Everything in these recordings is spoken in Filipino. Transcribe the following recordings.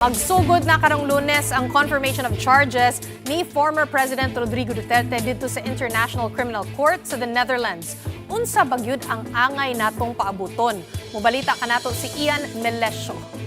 Magsugod na karong Lunes ang confirmation of charges ni former President Rodrigo Duterte dito sa International Criminal Court sa the Netherlands. Unsa bagyud ang angay natong paabuton? Mubalita kanato si Ian Melesio.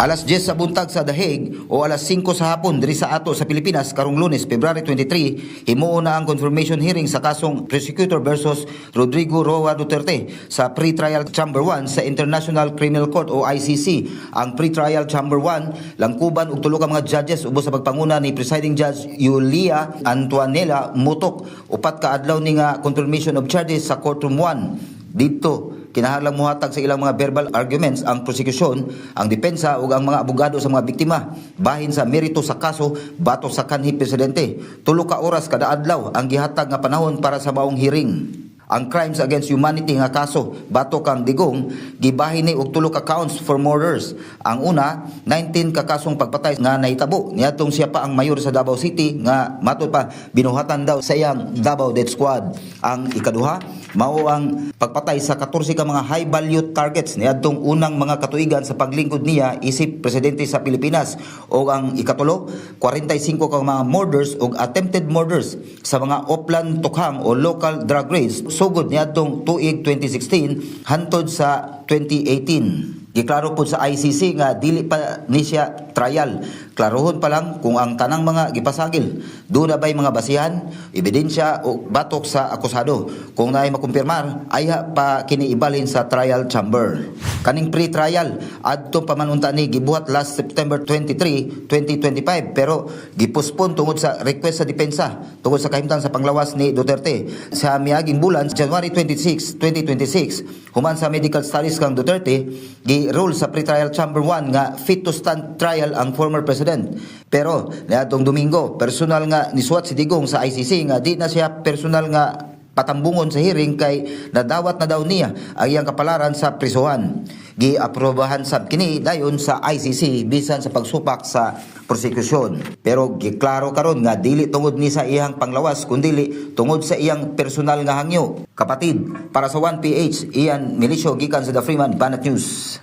Alas 10 sa buntag sa The Hague o alas 5 sa hapon diri sa ato sa Pilipinas karong Lunes, February 23, himuon na ang confirmation hearing sa kasong Prosecutor versus Rodrigo Roa Duterte sa Pre-Trial Chamber 1 sa International Criminal Court o ICC. Ang Pre-Trial Chamber 1 langkuban og tulo ka mga judges ubos sa pagpanguna ni Presiding Judge Yulia Antonella Mutok. Upat ka adlaw ni nga confirmation of charges sa Courtroom 1. Dito kinahanglang muhatag sa ilang mga verbal arguments ang prosecution, ang depensa ug ang mga abogado sa mga biktima bahin sa merito sa kaso batok sa kanhi presidente. 3 ka oras kada adlaw ang gihatag nga panahon para sa maong hearing. Ang crimes against humanity nga kaso batok kang digong gibahin ni og 3 ka counts for murders. Ang una, 19 ka kasong pagpatay nga nahitabo niadtong siya pa ang mayor sa Davao City nga matud pa binuhatan daw sa iyang Davao Death Squad. Ang ikaduha, mao ang pagpatay sa 14 ka mga high value targets niadtong unang mga katuigan sa paglingkod niya isip presidente sa Pilipinas. O ang ikatulo, 45 ka mga murders ug attempted murders sa mga Oplan Tukhang o local drug raids sugod niadtong tuig 2016 hantod sa 2018. Giklaro po sa ICC nga dili pa ni siya trial. Klarohon pa lang kung ang tanang mga gipasagil doon na ba'y mga basihan, ebidensya o batok sa akusado. Kung naay makumpirmar, ayha pa kiniibalhin sa trial chamber. Kaning pre-trial, adto pamanunta ni gibuhat last September 23, 2025 pero gipospon tungod sa request sa depensa tungod sa kahimtang sa panglawas ni Duterte. Sa miaging bulan, January 26, 2026, human sa medical studies kang Duterte, rule sa pre-trial chamber 1 nga fit to stand trial ang former president. Pero niadtong Domingo, personal nga nisuwat si Digong sa ICC nga di na siya personal nga patambungon sa hearing kay nadawat na daw niya ang iyang kapalaran sa prisuhan. Giaprobahan sab kini dayon sa ICC bisan sa pagsupak sa prosekusyon. Pero giklaro karon nga dili tungod ni sa iyang panglawas kundi tungod sa iyang personal nga hangyo. Kapatid, para sa 1PH, Ian Melesio gikan sa The Freeman Banat News.